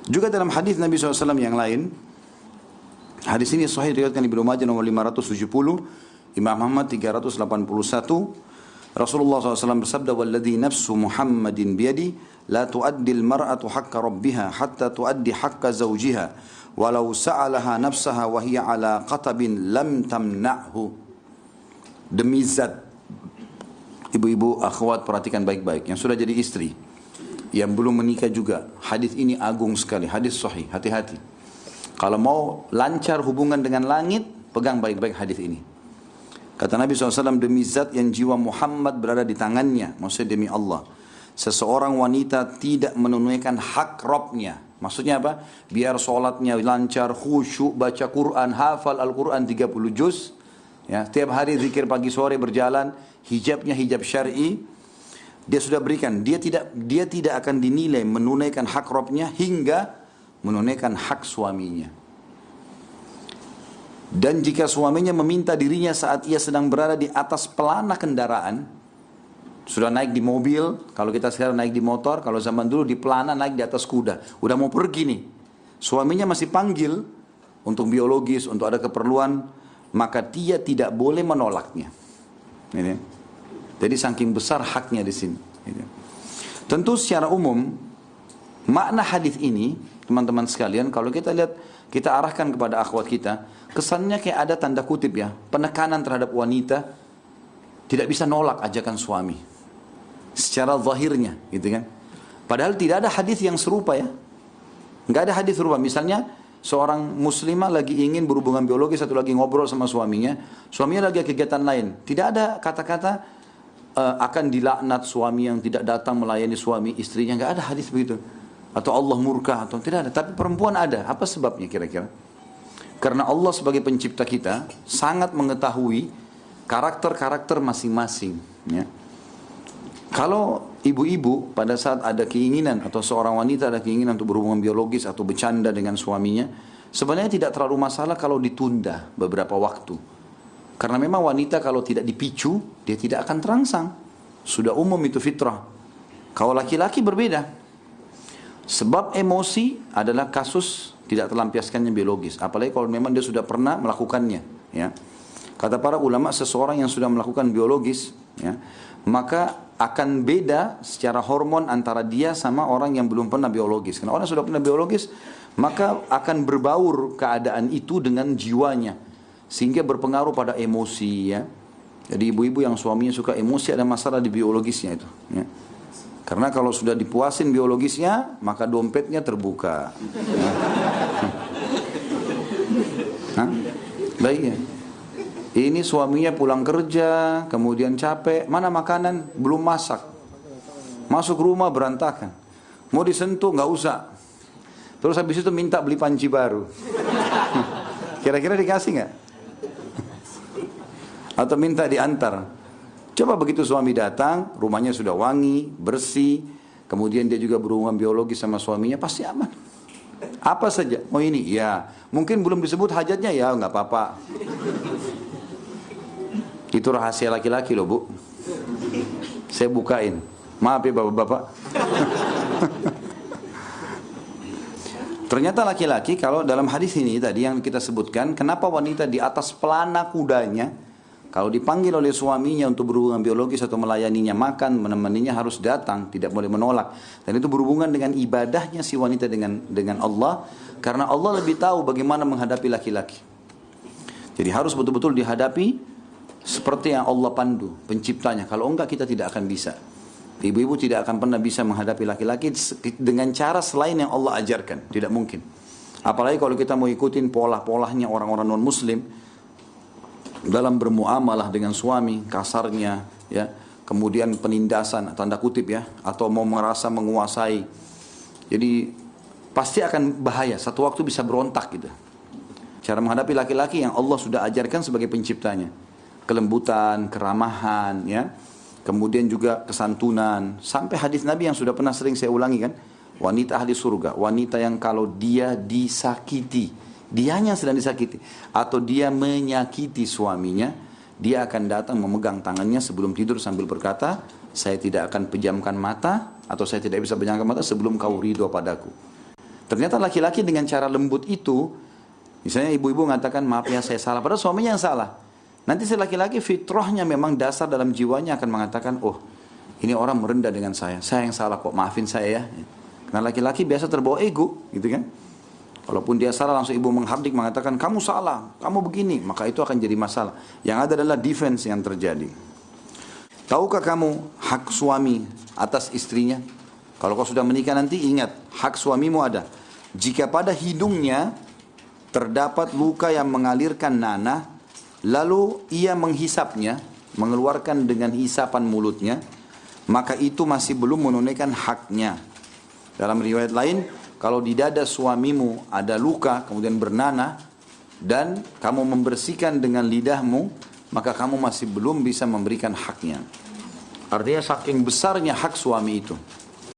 Juga dalam hadis Nabi SAW yang lain, hadis ini sahih diriwayatkan Ibnu Majah nomor 570, Imam Ahmad 381. Rasulullah SAW bersabda, "Walladzi nafsu Muhammadin biyadi, la tu'addil mar'atu haqqa rabbiha hatta tu'addi haqqa zawjiha, walau sa'alaha nafsaha wa hiya ala qatabin lam tamna'hu." Demi zat, ibu-ibu, akhwat, perhatikan baik-baik, yang sudah jadi istri, yang belum menikah juga, hadis ini agung sekali, hadis sahih, hati-hati. Kalau mau lancar hubungan dengan langit, pegang baik-baik hadis ini. Kata Nabi SAW, demi zat yang jiwa Muhammad berada di tangannya, maksudnya demi Allah, seseorang wanita tidak menunaikan hak Rabbnya. Maksudnya apa? Biar sholatnya lancar, khusyuk, baca Quran, hafal Al-Quran 30 juz, ya, tiap hari zikir pagi sore berjalan, hijabnya hijab syar'i, dia sudah berikan. Dia tidak akan dinilai menunaikan hak Rabbnya hingga menunaikan hak suaminya. Dan jika suaminya meminta dirinya saat ia sedang berada di atas pelana kendaraan, sudah naik di mobil, kalau kita sekarang naik di motor, kalau zaman dulu di pelana naik di atas kuda, udah mau pergi nih, suaminya masih panggil untuk biologis, untuk ada keperluan, maka dia tidak boleh menolaknya. Ini. Jadi saking besar haknya di sini. Ini. Tentu secara umum makna hadis ini, teman-teman sekalian, kalau kita lihat, kita arahkan kepada akhwat kita, kesannya kayak ada tanda kutip ya, penekanan terhadap wanita tidak bisa nolak ajakan suami secara zahirnya, gitu kan. Padahal tidak ada hadis yang serupa ya, nggak ada hadis serupa. Misalnya seorang muslimah lagi ingin berhubungan biologis atau lagi ngobrol sama suaminya lagi kegiatan lain, tidak ada kata-kata akan dilaknat suami yang tidak datang melayani suami istrinya, nggak ada hadis begitu. Atau Allah murka, atau tidak ada. Tapi perempuan ada. Apa sebabnya kira-kira? Karena Allah sebagai pencipta kita sangat mengetahui karakter-karakter masing-masing. Ya. Kalau ibu-ibu pada saat ada keinginan atau seorang wanita ada keinginan untuk berhubungan biologis atau bercanda dengan suaminya, sebenarnya tidak terlalu masalah kalau ditunda beberapa waktu. Karena memang wanita kalau tidak dipicu, dia tidak akan terangsang. Sudah umum itu fitrah. Kalau laki-laki berbeda. Sebab emosi adalah kasus tidak terlampiaskannya biologis. Apalagi kalau memang dia sudah pernah melakukannya. Ya. Kata para ulama, seseorang yang sudah melakukan biologis, ya, maka akan beda secara hormon antara dia sama orang yang belum pernah biologis. Karena orang yang sudah pernah biologis, maka akan berbaur keadaan itu dengan jiwanya. Sehingga berpengaruh pada emosi. Ya. Jadi ibu-ibu yang suaminya suka emosi, ada masalah di biologisnya itu. Ya. Karena kalau sudah dipuasin biologisnya, maka dompetnya terbuka. Hah? Baik ya. Ini suaminya pulang kerja, kemudian capek, mana makanan? Belum masak. Masuk rumah berantakan. Mau disentuh nggak usah. Terus habis itu minta beli panci baru. Kira-kira dikasih nggak? Atau minta diantar. Coba begitu suami datang, rumahnya sudah wangi, bersih, kemudian dia juga berhubungan biologis sama suaminya, pasti aman. Apa saja, oh ini, ya, mungkin belum disebut hajatnya, ya nggak apa-apa. Itu rahasia laki-laki loh bu. Saya bukain, maaf ya bapak-bapak. Ternyata laki-laki, kalau dalam hadis ini tadi yang kita sebutkan, kenapa wanita di atas pelana kudanya, kalau dipanggil oleh suaminya untuk berhubungan biologis atau melayaninya makan, menemaninya harus datang, tidak boleh menolak. Dan itu berhubungan dengan ibadahnya si wanita dengan Allah, karena Allah lebih tahu bagaimana menghadapi laki-laki. Jadi harus betul-betul dihadapi seperti yang Allah pandu, penciptanya. Kalau enggak kita tidak akan bisa. Ibu-ibu tidak akan pernah bisa menghadapi laki-laki dengan cara selain yang Allah ajarkan, tidak mungkin. Apalagi kalau kita mau ikutin pola-polanya orang-orang non-muslim, dalam bermuamalah dengan suami, kasarnya, ya, kemudian penindasan, tanda kutip ya, atau mau merasa menguasai. Jadi pasti akan bahaya, satu waktu bisa berontak gitu. Cara menghadapi laki-laki yang Allah sudah ajarkan sebagai penciptanya. Kelembutan, keramahan, ya, kemudian juga kesantunan. Sampai hadis Nabi yang sudah pernah sering saya ulangi kan, wanita ahli surga, wanita yang kalau dia disakiti, dianya sedang disakiti, atau dia menyakiti suaminya, dia akan datang memegang tangannya sebelum tidur sambil berkata, saya tidak akan pejamkan mata, atau saya tidak bisa pejamkan mata sebelum kau ridho padaku. Ternyata laki-laki dengan cara lembut itu, misalnya ibu-ibu mengatakan, maaf ya saya salah, padahal suaminya yang salah. Nanti si laki-laki fitrahnya memang dasar dalam jiwanya akan mengatakan, oh ini orang merendah dengan saya yang salah kok, maafin saya ya. Karena laki-laki biasa terbawa ego, gitu kan. Walaupun dia salah langsung ibu menghardik mengatakan, kamu salah, kamu begini, maka itu akan jadi masalah. Yang ada adalah defense yang terjadi. Tahukah kamu hak suami atas istrinya? Kalau kau sudah menikah nanti ingat, hak suamimu ada. Jika pada hidungnya terdapat luka yang mengalirkan nanah, lalu ia menghisapnya, mengeluarkan dengan hisapan mulutnya, maka itu masih belum menunaikan haknya. Dalam riwayat lain, kalau di dada suamimu ada luka, kemudian bernanah, dan kamu membersihkan dengan lidahmu, maka kamu masih belum bisa memberikan haknya. Artinya saking besarnya hak suami itu.